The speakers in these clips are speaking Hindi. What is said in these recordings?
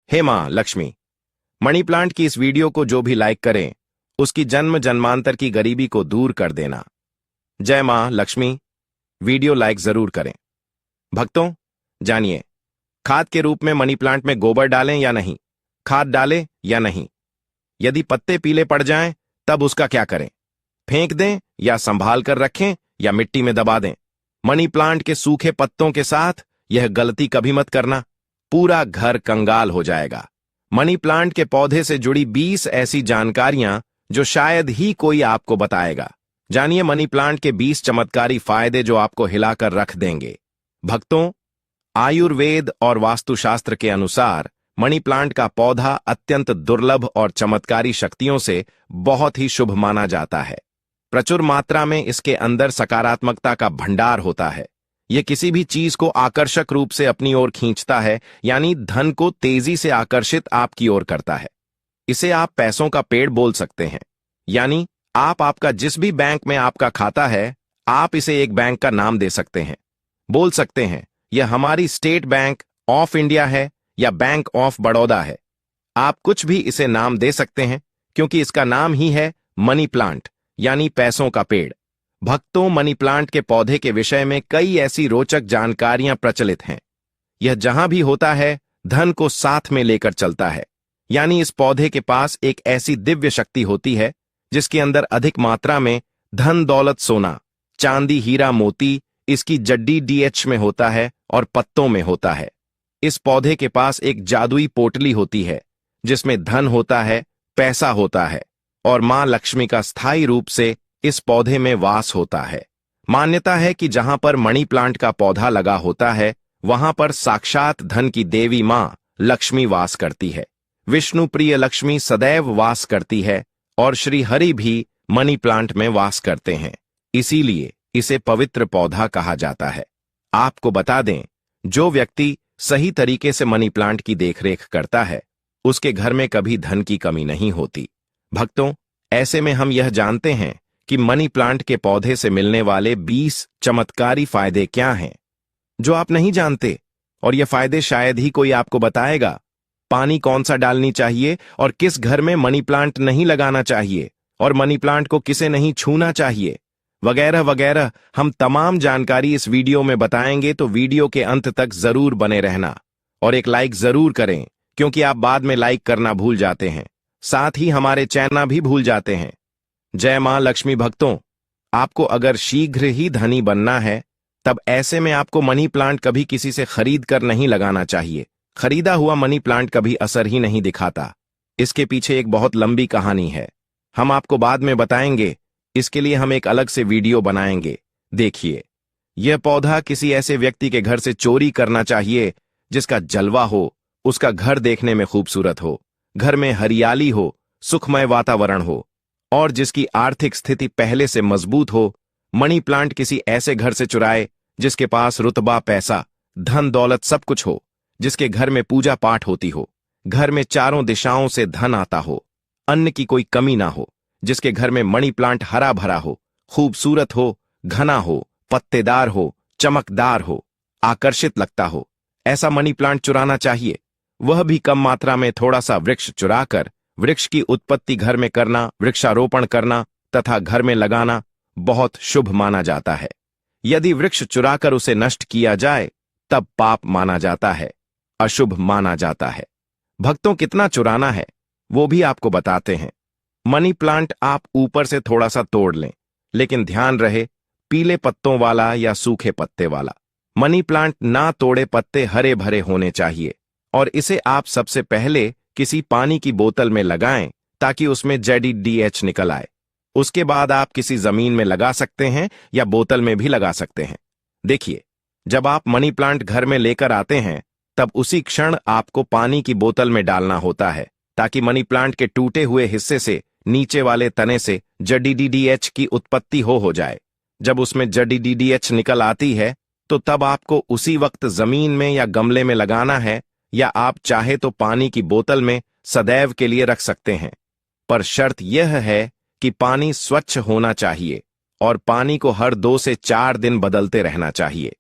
हे मां लक्ष्मी, मनी प्लांट की इस वीडियो को जो भी लाइक करें उसकी जन्म जन्मांतर की गरीबी को दूर कर देना। जय मां लक्ष्मी। वीडियो लाइक जरूर करें। भक्तों, जानिए, खाद के रूप में मनी प्लांट में गोबर डालें या नहीं, खाद डालें या नहीं, यदि पत्ते पीले पड़ जाएं तब उसका क्या करें, फेंक दें या संभाल कर रखें या मिट्टी में दबा दें। मनी प्लांट के सूखे पत्तों के साथ यह गलती कभी मत करना, पूरा घर कंगाल हो जाएगा। मनी प्लांट के पौधे से जुड़ी 20 ऐसी जानकारियां जो शायद ही कोई आपको बताएगा। जानिए मनी प्लांट के 20 चमत्कारी फायदे जो आपको हिलाकर रख देंगे। भक्तों, आयुर्वेद और वास्तुशास्त्र के अनुसार मनी प्लांट का पौधा अत्यंत दुर्लभ और चमत्कारी शक्तियों से बहुत ही शुभ माना जाता है। प्रचुर मात्रा में इसके अंदर सकारात्मकता का भंडार होता है। यह किसी भी चीज को आकर्षक रूप से अपनी ओर खींचता है, यानी धन को तेजी से आकर्षित आपकी ओर करता है। इसे आप पैसों का पेड़ बोल सकते हैं, यानी आपका जिस भी बैंक में आपका खाता है, आप इसे एक बैंक का नाम दे सकते हैं। बोल सकते हैं यह हमारी स्टेट बैंक ऑफ इंडिया है या बैंक ऑफ बड़ौदा है। आप कुछ भी इसे नाम दे सकते हैं क्योंकि इसका नाम ही है मनी प्लांट, यानी पैसों का पेड़। भक्तों, मनी प्लांट के पौधे के विषय में कई ऐसी रोचक जानकारियां प्रचलित हैं। यह जहां भी होता है धन को साथ में लेकर चलता है, यानी इस पौधे के पास एक ऐसी दिव्य शक्ति होती है जिसके अंदर अधिक मात्रा में धन दौलत सोना चांदी हीरा मोती इसकी जड्डी डीएच में होता है और पत्तों में होता है। इस पौधे के पास एक जादुई पोटली होती है जिसमें धन होता है, पैसा होता है और मां लक्ष्मी का स्थायी रूप से इस पौधे में वास होता है। मान्यता है कि जहां पर मनी प्लांट का पौधा लगा होता है वहां पर साक्षात धन की देवी मां लक्ष्मी वास करती है। विष्णु प्रिय लक्ष्मी सदैव वास करती है और श्री हरि भी मनी प्लांट में वास करते हैं, इसीलिए इसे पवित्र पौधा कहा जाता है। आपको बता दें, जो व्यक्ति सही तरीके से मनी प्लांट की देखरेख करता है उसके घर में कभी धन की कमी नहीं होती। भक्तों, ऐसे में हम यह जानते हैं कि मनी प्लांट के पौधे से मिलने वाले 20 चमत्कारी फायदे क्या हैं जो आप नहीं जानते, और यह फायदे शायद ही कोई आपको बताएगा। पानी कौन सा डालनी चाहिए और किस घर में मनी प्लांट नहीं लगाना चाहिए और मनी प्लांट को किसे नहीं छूना चाहिए, वगैरह वगैरह हम तमाम जानकारी इस वीडियो में बताएंगे। तो वीडियो के अंत तक जरूर बने रहना और एक लाइक जरूर करें क्योंकि आप बाद में लाइक करना भूल जाते हैं, साथ ही हमारे चैनल भी भूल जाते हैं। जय मां लक्ष्मी। भक्तों, आपको अगर शीघ्र ही धनी बनना है तब ऐसे में आपको मनी प्लांट कभी किसी से खरीद कर नहीं लगाना चाहिए। खरीदा हुआ मनी प्लांट कभी असर ही नहीं दिखाता। इसके पीछे एक बहुत लंबी कहानी है, हम आपको बाद में बताएंगे। इसके लिए हम एक अलग से वीडियो बनाएंगे। देखिए, यह पौधा किसी ऐसे व्यक्ति के घर से चोरी करना चाहिए जिसका जलवा हो, उसका घर देखने में खूबसूरत हो, घर में हरियाली हो, सुखमय वातावरण हो और जिसकी आर्थिक स्थिति पहले से मजबूत हो। मनी प्लांट किसी ऐसे घर से चुराए जिसके पास रुतबा, पैसा, धन दौलत सब कुछ हो, जिसके घर में पूजा पाठ होती हो, घर में चारों दिशाओं से धन आता हो, अन्न की कोई कमी ना हो, जिसके घर में मनी प्लांट हरा भरा हो, खूबसूरत हो, घना हो, पत्तेदार हो, चमकदार हो, आकर्षित लगता हो, ऐसा मनी प्लांट चुराना चाहिए। वह भी कम मात्रा में थोड़ा सा वृक्ष चुराकर वृक्ष की उत्पत्ति घर में करना, वृक्षारोपण करना तथा घर में लगाना बहुत शुभ माना जाता है। यदि वृक्ष चुराकर उसे नष्ट किया जाए तब पाप माना जाता है, अशुभ माना जाता है। भक्तों, कितना चुराना है वो भी आपको बताते हैं। मनी प्लांट आप ऊपर से थोड़ा सा तोड़ लें, लेकिन ध्यान रहे पीले पत्तों वाला या सूखे पत्ते वाला। मनी प्लांट ना तोड़े पत्ते हरे भरे होने चाहिए और इसे आप सबसे पहले किसी पानी की बोतल में लगाएं ताकि उसमें जेडीडीएच निकल आए। उसके बाद आप किसी जमीन में लगा सकते हैं या बोतल में भी लगा सकते हैं। देखिए, जब आप मनी प्लांट घर में लेकर आते हैं तब उसी क्षण आपको पानी की बोतल में डालना होता है ताकि मनी प्लांट के टूटे हुए हिस्से से नीचे वाले तने से जेडीडीएच की उत्पत्ति हो जाए। जब उसमें जेडीडीएच निकल आती है तो तब आपको उसी वक्त जमीन में या गमले में लगाना है, या आप चाहे तो पानी की बोतल में सदैव के लिए रख सकते हैं। पर शर्त यह है कि पानी स्वच्छ होना चाहिए और पानी को हर 2 से 4 दिन बदलते रहना चाहिए।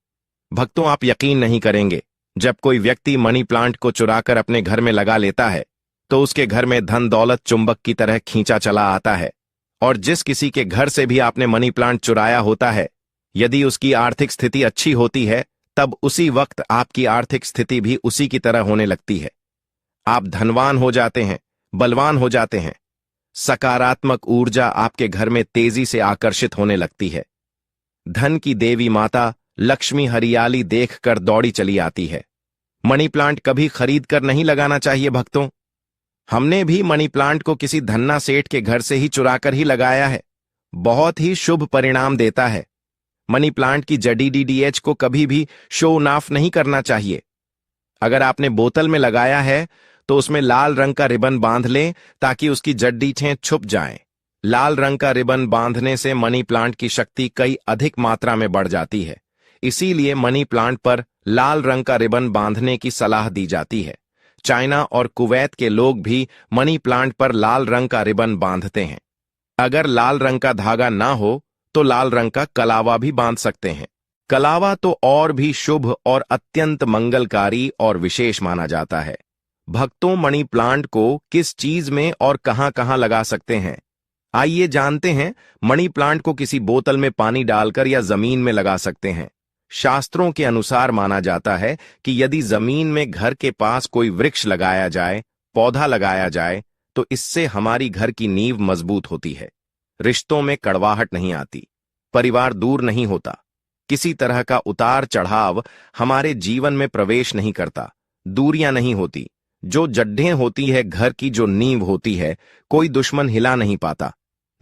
भक्तों, आप यकीन नहीं करेंगे, जब कोई व्यक्ति मनी प्लांट को चुराकर अपने घर में लगा लेता है तो उसके घर में धन दौलत चुंबक की तरह खींचा चला आता है। और जिस किसी के घर से भी आपने मनी प्लांट चुराया होता है, यदि उसकी आर्थिक स्थिति अच्छी होती है तब उसी वक्त आपकी आर्थिक स्थिति भी उसी की तरह होने लगती है। आप धनवान हो जाते हैं, बलवान हो जाते हैं। सकारात्मक ऊर्जा आपके घर में तेजी से आकर्षित होने लगती है। धन की देवी माता लक्ष्मी हरियाली देखकर दौड़ी चली आती है। मनी प्लांट कभी खरीद कर नहीं लगाना चाहिए भक्तों। हमने भी मनी प्लांट को किसी धन्ना सेठ के घर से ही चुराकर ही लगाया है। बहुत ही शुभ परिणाम देता है। मनी प्लांट की जड़ी डीडीएच को कभी भी शो ऑफ नहीं करना चाहिए। अगर आपने बोतल में लगाया है तो उसमें लाल रंग का रिबन बांध लें ताकि उसकी जड़ीठें छुप जाएं। लाल रंग का रिबन बांधने से मनी प्लांट की शक्ति कई अधिक मात्रा में बढ़ जाती है। इसीलिए मनी प्लांट पर लाल रंग का रिबन बांधने की सलाह दी जाती है। चाइना और कुवैत के लोग भी मनी प्लांट पर लाल रंग का रिबन बांधते हैं। अगर लाल रंग का धागा ना हो तो लाल रंग का कलावा भी बांध सकते हैं। कलावा तो और भी शुभ और अत्यंत मंगलकारी और विशेष माना जाता है। भक्तों, मनी प्लांट को किस चीज में और कहां-कहां लगा सकते हैं, आइए जानते हैं। मनी प्लांट को किसी बोतल में पानी डालकर या जमीन में लगा सकते हैं। शास्त्रों के अनुसार माना जाता है कि यदि जमीन में घर के पास कोई वृक्ष लगाया जाए, पौधा लगाया जाए, तो इससे हमारी घर की नींव मजबूत होती है। रिश्तों में कड़वाहट नहीं आती, परिवार दूर नहीं होता, किसी तरह का उतार चढ़ाव हमारे जीवन में प्रवेश नहीं करता, दूरियां नहीं होती। जो जड्ढें होती है घर की, जो नींव होती है, कोई दुश्मन हिला नहीं पाता।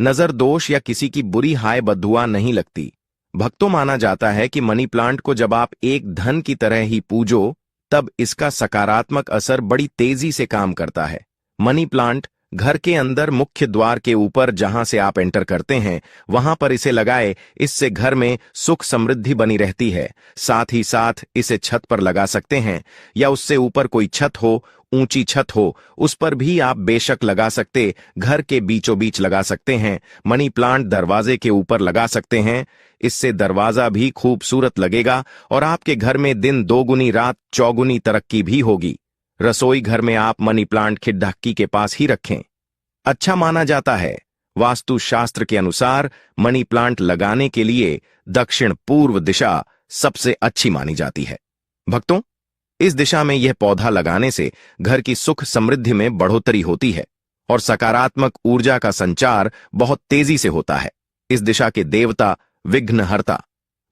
नजर दोष या किसी की बुरी हाय बद्दुआ नहीं लगती। भक्तों, माना जाता है कि मनी प्लांट को जब आप एक धन की तरह ही पूजो तब इसका सकारात्मक असर बड़ी तेजी से काम करता है। मनी प्लांट घर के अंदर मुख्य द्वार के ऊपर जहां से आप एंटर करते हैं वहां पर इसे लगाए। इससे घर में सुख समृद्धि बनी रहती है। साथ ही साथ इसे छत पर लगा सकते हैं या उससे ऊपर कोई छत हो, ऊंची छत हो, उस पर भी आप बेशक लगा सकते। घर के बीचों बीच लगा सकते हैं। मनी प्लांट दरवाजे के ऊपर लगा सकते हैं। इससे दरवाजा भी खूबसूरत लगेगा और आपके घर में दिन दोगुनी रात चौगुनी तरक्की भी होगी। रसोई घर में आप मनी प्लांट खिड़की के पास ही रखें, अच्छा माना जाता है। वास्तु शास्त्र के अनुसार मनी प्लांट लगाने के लिए दक्षिण पूर्व दिशा सबसे अच्छी मानी जाती है। भक्तों, इस दिशा में यह पौधा लगाने से घर की सुख समृद्धि में बढ़ोतरी होती है और सकारात्मक ऊर्जा का संचार बहुत तेजी से होता है। इस दिशा के देवता विघ्नहर्ता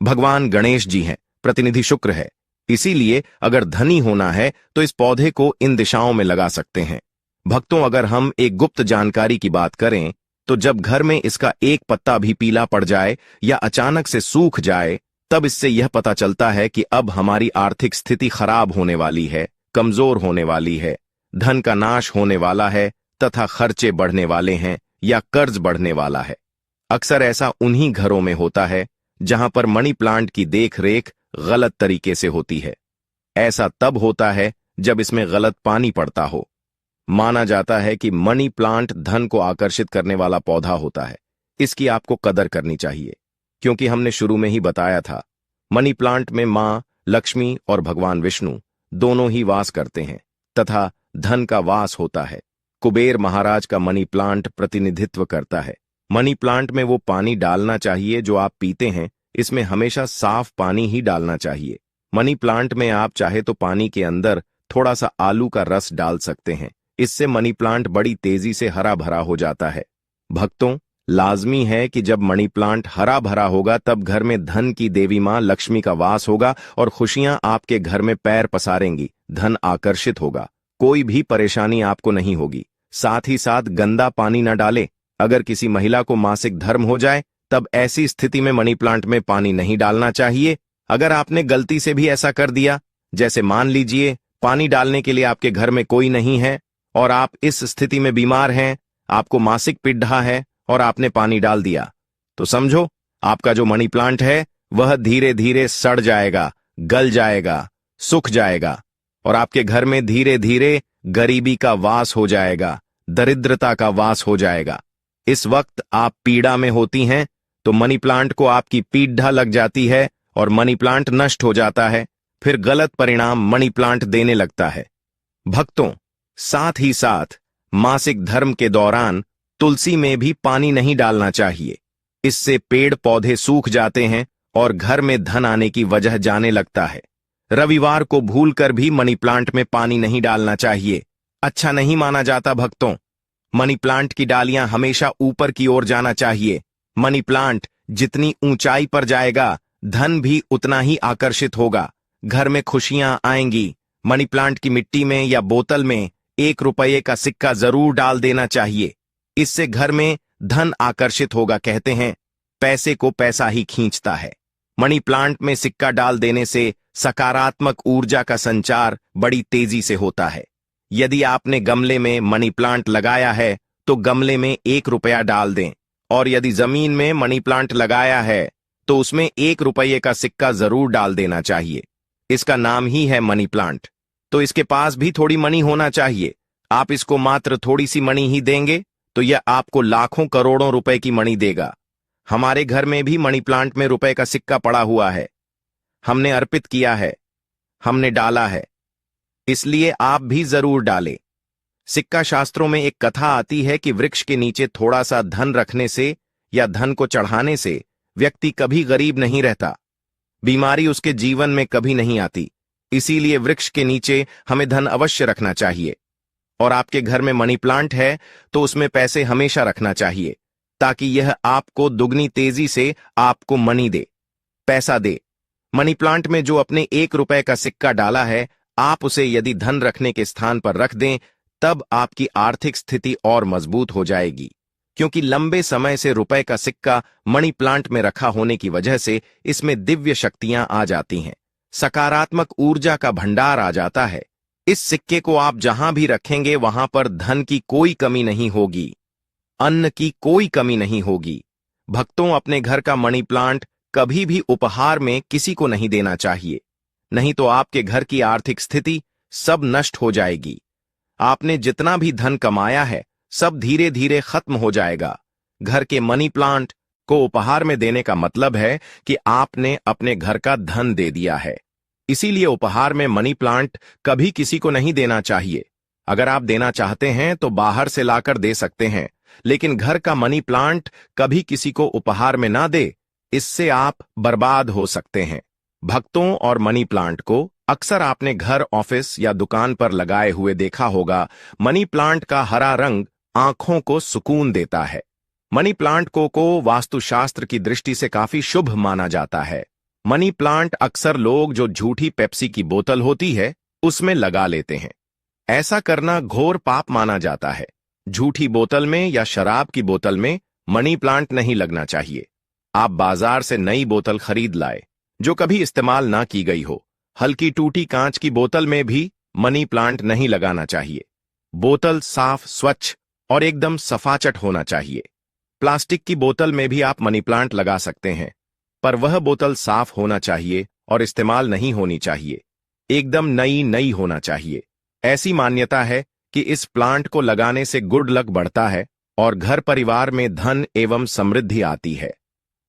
भगवान गणेश जी हैं, प्रतिनिधि शुक्र है। इसीलिए अगर धनी होना है तो इस पौधे को इन दिशाओं में लगा सकते हैं। भक्तों, अगर हम एक गुप्त जानकारी की बात करें तो जब घर में इसका एक पत्ता भी पीला पड़ जाए या अचानक से सूख जाए तब इससे यह पता चलता है कि अब हमारी आर्थिक स्थिति खराब होने वाली है, कमजोर होने वाली है, धन का नाश होने वाला है तथा खर्चे बढ़ने वाले हैं या कर्ज बढ़ने वाला है। अक्सर ऐसा उन्हीं घरों में होता है जहां पर मनी प्लांट की देखरेख गलत तरीके से होती है। ऐसा तब होता है जब इसमें गलत पानी पड़ता हो। माना जाता है कि मनी प्लांट धन को आकर्षित करने वाला पौधा होता है। इसकी आपको कदर करनी चाहिए, क्योंकि हमने शुरू में ही बताया था, मनी प्लांट में मां लक्ष्मी और भगवान विष्णु दोनों ही वास करते हैं तथा धन का वास होता है। कुबेर महाराज का मनी प्लांट प्रतिनिधित्व करता है। मनी प्लांट में वो पानी डालना चाहिए जो आप पीते हैं। इसमें हमेशा साफ पानी ही डालना चाहिए। मनी प्लांट में आप चाहे तो पानी के अंदर थोड़ा सा आलू का रस डाल सकते हैं। इससे मनी प्लांट बड़ी तेजी से हरा भरा हो जाता है। भक्तों, लाजमी है कि जब मनी प्लांट हरा भरा होगा तब घर में धन की देवी मां लक्ष्मी का वास होगा और खुशियां आपके घर में पैर पसारेंगी। धन आकर्षित होगा, कोई भी परेशानी आपको नहीं होगी। साथ ही साथ गंदा पानी न डालें। अगर किसी महिला को मासिक धर्म हो जाए तब ऐसी स्थिति में मनी प्लांट में पानी नहीं डालना चाहिए। अगर आपने गलती से भी ऐसा कर दिया, जैसे मान लीजिए पानी डालने के लिए आपके घर में कोई नहीं है और आप इस स्थिति में बीमार हैं, आपको मासिक पीड़ा है और आपने पानी डाल दिया, तो समझो आपका जो मनी प्लांट है वह धीरे धीरे सड़ जाएगा, गल जाएगा, सूख जाएगा और आपके घर में धीरे धीरे गरीबी का वास हो जाएगा, दरिद्रता का वास हो जाएगा। इस वक्त आप पीड़ा में होती हैं तो मनी प्लांट को आपकी पीड़ा लग जाती है और मनी प्लांट नष्ट हो जाता है। फिर गलत परिणाम मनी प्लांट देने लगता है। भक्तों, साथ ही साथ मासिक धर्म के दौरान तुलसी में भी पानी नहीं डालना चाहिए। इससे पेड़ पौधे सूख जाते हैं और घर में धन आने की वजह जाने लगता है। रविवार को भूलकर भी मनी प्लांट में पानी नहीं डालना चाहिए, अच्छा नहीं माना जाता। भक्तों, मनी प्लांट की डालियां हमेशा ऊपर की ओर जाना चाहिए। मनी प्लांट जितनी ऊंचाई पर जाएगा, धन भी उतना ही आकर्षित होगा, घर में खुशियां आएंगी। मनी प्लांट की मिट्टी में या बोतल में 1 रुपये का सिक्का जरूर डाल देना चाहिए। इससे घर में धन आकर्षित होगा। कहते हैं, पैसे को पैसा ही खींचता है। मनी प्लांट में सिक्का डाल देने से सकारात्मक ऊर्जा का संचार बड़ी तेजी से होता है। यदि आपने गमले में मनी प्लांट लगाया है तो गमले में 1 रुपया डाल दें, और यदि जमीन में मनी प्लांट लगाया है तो उसमें 1 रुपये का सिक्का जरूर डाल देना चाहिए। इसका नाम ही है मनी प्लांट, तो इसके पास भी थोड़ी मनी होना चाहिए। आप इसको मात्र थोड़ी सी मनी ही देंगे तो यह आपको लाखों करोड़ों रुपए की मनी देगा। हमारे घर में भी मनी प्लांट में रुपए का सिक्का पड़ा हुआ है। हमने अर्पित किया है, हमने डाला है, इसलिए आप भी जरूर डालें। सिक्का शास्त्रों में एक कथा आती है कि वृक्ष के नीचे थोड़ा सा धन रखने से या धन को चढ़ाने से व्यक्ति कभी गरीब नहीं रहता, बीमारी उसके जीवन में कभी नहीं आती। इसीलिए वृक्ष के नीचे हमें धन अवश्य रखना चाहिए। और आपके घर में मनी प्लांट है तो उसमें पैसे हमेशा रखना चाहिए, ताकि यह आपको दुगनी तेजी से आपको मनी दे, पैसा दे। मनी प्लांट में जो अपने 1 रुपये का सिक्का डाला है, आप उसे यदि धन रखने के स्थान पर रख दें, तब आपकी आर्थिक स्थिति और मजबूत हो जाएगी, क्योंकि लंबे समय से रुपए का सिक्का मनी प्लांट में रखा होने की वजह से इसमें दिव्य शक्तियां आ जाती हैं, सकारात्मक ऊर्जा का भंडार आ जाता है। इस सिक्के को आप जहां भी रखेंगे वहां पर धन की कोई कमी नहीं होगी, अन्न की कोई कमी नहीं होगी। भक्तों, अपने घर का मनी प्लांट कभी भी उपहार में किसी को नहीं देना चाहिए, नहीं तो आपके घर की आर्थिक स्थिति सब नष्ट हो जाएगी। आपने जितना भी धन कमाया है सब धीरे धीरे खत्म हो जाएगा। घर के मनी प्लांट को उपहार में देने का मतलब है कि आपने अपने घर का धन दे दिया है। इसीलिए उपहार में मनी प्लांट कभी किसी को नहीं देना चाहिए। अगर आप देना चाहते हैं तो बाहर से लाकर दे सकते हैं, लेकिन घर का मनी प्लांट कभी किसी को उपहार में ना दे, इससे आप बर्बाद हो सकते हैं। भक्तों, और मनी प्लांट को अक्सर आपने घर, ऑफिस या दुकान पर लगाए हुए देखा होगा। मनी प्लांट का हरा रंग आंखों को सुकून देता है। मनी प्लांट को वास्तुशास्त्र की दृष्टि से काफी शुभ माना जाता है। मनी प्लांट अक्सर लोग जो झूठी पेप्सी की बोतल होती है उसमें लगा लेते हैं। ऐसा करना घोर पाप माना जाता है। झूठी बोतल में या शराब की बोतल में मनी प्लांट नहीं लगना चाहिए। आप बाजार से नई बोतल खरीद लाए जो कभी इस्तेमाल ना की गई हो। हल्की टूटी कांच की बोतल में भी मनी प्लांट नहीं लगाना चाहिए। बोतल साफ, स्वच्छ और एकदम सफाचट होना चाहिए। प्लास्टिक की बोतल में भी आप मनी प्लांट लगा सकते हैं, पर वह बोतल साफ होना चाहिए और इस्तेमाल नहीं होनी चाहिए। एकदम नई होना चाहिए। ऐसी मान्यता है कि इस प्लांट को लगाने से गुड लक बढ़ता है और घर परिवार में धन एवं समृद्धि आती है।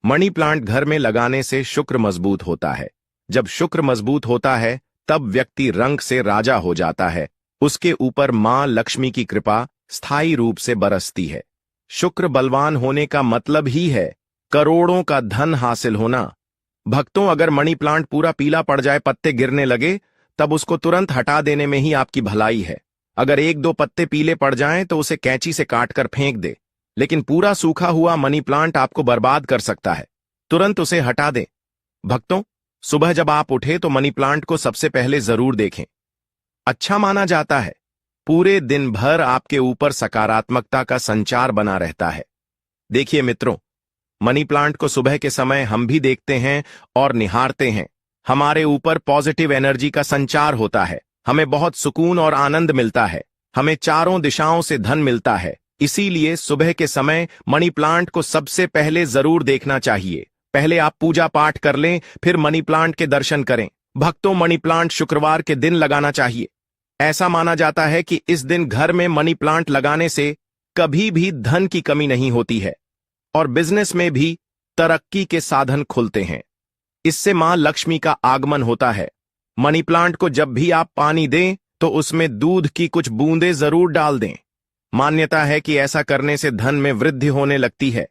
मनी प्लांट घर में लगाने से शुक्र मजबूत होता है। जब शुक्र मजबूत होता है तब व्यक्ति रंग से राजा हो जाता है। उसके ऊपर मां लक्ष्मी की कृपा स्थायी रूप से बरसती है। शुक्र बलवान होने का मतलब ही है करोड़ों का धन हासिल होना। भक्तों, अगर मनी प्लांट पूरा पीला पड़ जाए, पत्ते गिरने लगे, तब उसको तुरंत हटा देने में ही आपकी भलाई है। अगर 1-2 पत्ते पीले पड़ जाएं तो उसे कैंची से काटकर फेंक दे, लेकिन पूरा सूखा हुआ मनी प्लांट आपको बर्बाद कर सकता है। तुरंत उसे हटा दें। भक्तों, सुबह जब आप उठे तो मनी प्लांट को सबसे पहले जरूर देखें। अच्छा माना जाता है। पूरे दिन भर आपके ऊपर सकारात्मकता का संचार बना रहता है। देखिए मित्रों, मनी प्लांट को सुबह के समय हम भी देखते हैं और निहारते हैं। हमारे ऊपर पॉजिटिव एनर्जी का संचार होता है। हमें बहुत सुकून और आनंद मिलता है। हमें चारों दिशाओं से धन मिलता है। इसीलिए सुबह के समय मनी प्लांट को सबसे पहले जरूर देखना चाहिए। पहले आप पूजा पाठ कर लें, फिर मनी प्लांट के दर्शन करें। भक्तों, मनी प्लांट शुक्रवार के दिन लगाना चाहिए। ऐसा माना जाता है कि इस दिन घर में मनी प्लांट लगाने से कभी भी धन की कमी नहीं होती है और बिजनेस में भी तरक्की के साधन खुलते हैं। इससे मां लक्ष्मी का आगमन होता है। मनी प्लांट को जब भी आप पानी दें तो उसमें दूध की कुछ बूंदें जरूर डाल दें। मान्यता है कि ऐसा करने से धन में वृद्धि होने लगती है।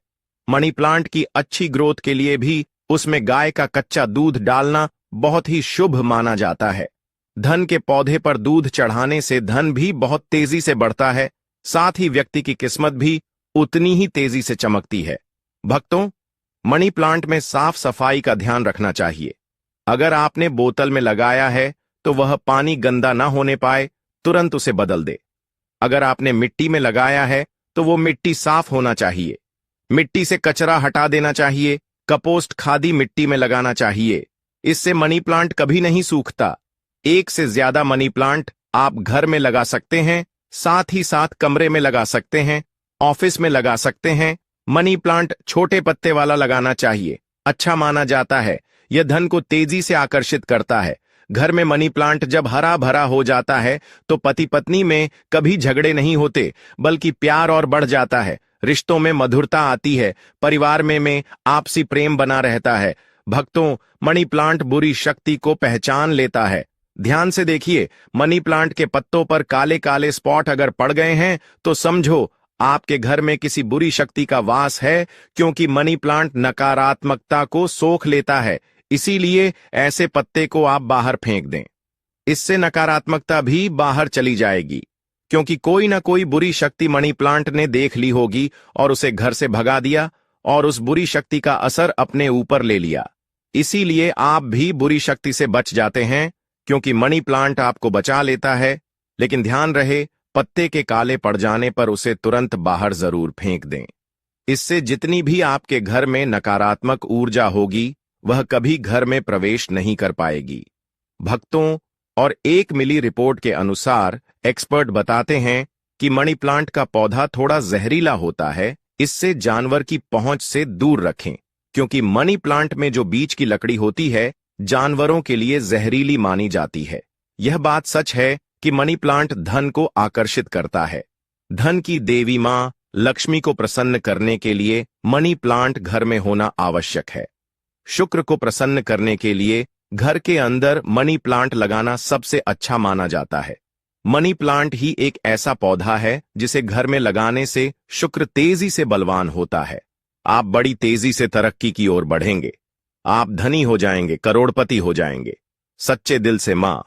मनी प्लांट की अच्छी ग्रोथ के लिए भी उसमें गाय का कच्चा दूध डालना बहुत ही शुभ माना जाता है। धन के पौधे पर दूध चढ़ाने से धन भी बहुत तेजी से बढ़ता है, साथ ही व्यक्ति की किस्मत भी उतनी ही तेजी से चमकती है। भक्तों, मनी प्लांट में साफ सफाई का ध्यान रखना चाहिए। अगर आपने बोतल में लगाया है तो वह पानी गंदा ना होने पाए, तुरंत उसे बदल दे। अगर आपने मिट्टी में लगाया है तो वो मिट्टी साफ होना चाहिए। मिट्टी से कचरा हटा देना चाहिए। कंपोस्ट खादी मिट्टी में लगाना चाहिए। इससे मनी प्लांट कभी नहीं सूखता। एक से ज्यादा मनी प्लांट आप घर में लगा सकते हैं, साथ ही साथ कमरे में लगा सकते हैं, ऑफिस में लगा सकते हैं। मनी प्लांट छोटे पत्ते वाला लगाना चाहिए, अच्छा माना जाता है। यह धन को तेजी से आकर्षित करता है। घर में मनी प्लांट जब हरा भरा हो जाता है तो पति पत्नी में कभी झगड़े नहीं होते, बल्कि प्यार और बढ़ जाता है। रिश्तों में मधुरता आती है। परिवार में आपसी प्रेम बना रहता है। भक्तों, मनी प्लांट बुरी शक्ति को पहचान लेता है। ध्यान से देखिए, मनी प्लांट के पत्तों पर काले काले स्पॉट अगर पड़ गए हैं तो समझो आपके घर में किसी बुरी शक्ति का वास है, क्योंकि मनी प्लांट नकारात्मकता को सोख लेता है। इसीलिए ऐसे पत्ते को आप बाहर फेंक दें। इससे नकारात्मकता भी बाहर चली जाएगी, क्योंकि कोई ना कोई बुरी शक्ति मनी प्लांट ने देख ली होगी और उसे घर से भगा दिया और उस बुरी शक्ति का असर अपने ऊपर ले लिया। इसीलिए आप भी बुरी शक्ति से बच जाते हैं, क्योंकि मनी प्लांट आपको बचा लेता है। लेकिन ध्यान रहे, पत्ते के काले पड़ जाने पर उसे तुरंत बाहर जरूर फेंक दें। इससे जितनी भी आपके घर में नकारात्मक ऊर्जा होगी वह कभी घर में प्रवेश नहीं कर पाएगी। भक्तों, और एक मिली रिपोर्ट के अनुसार एक्सपर्ट बताते हैं कि मनी प्लांट का पौधा थोड़ा जहरीला होता है। इससे जानवर की पहुंच से दूर रखें, क्योंकि मनी प्लांट में जो बीज की लकड़ी होती है जानवरों के लिए जहरीली मानी जाती है। यह बात सच है कि मनी प्लांट धन को आकर्षित करता है। धन की देवी मां लक्ष्मी को प्रसन्न करने के लिए मनी प्लांट घर में होना आवश्यक है। शुक्र को प्रसन्न करने के लिए घर के अंदर मनी प्लांट लगाना सबसे अच्छा माना जाता है। मनी प्लांट ही एक ऐसा पौधा है जिसे घर में लगाने से शुक्र तेजी से बलवान होता है। आप बड़ी तेजी से तरक्की की ओर बढ़ेंगे। आप धनी हो जाएंगे, करोड़पति हो जाएंगे। सच्चे दिल से मां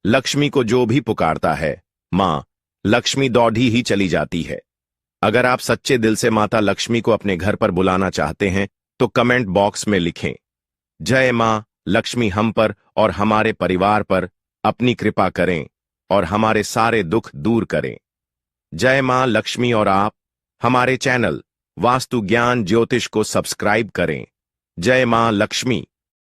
लक्ष्मी को जो भी पुकारता है, मां लक्ष्मी दौड़ी ही चली जाती है। अगर आप सच्चे दिल से माता लक्ष्मी को अपने घर पर बुलाना चाहते हैं तो कमेंट बॉक्स में लिखें, जय मां लक्ष्मी हम पर और हमारे परिवार पर अपनी कृपा करें और हमारे सारे दुख दूर करें। जय मां लक्ष्मी। और आप हमारे चैनल वास्तु ज्ञान ज्योतिष को सब्सक्राइब करें। जय मां लक्ष्मी।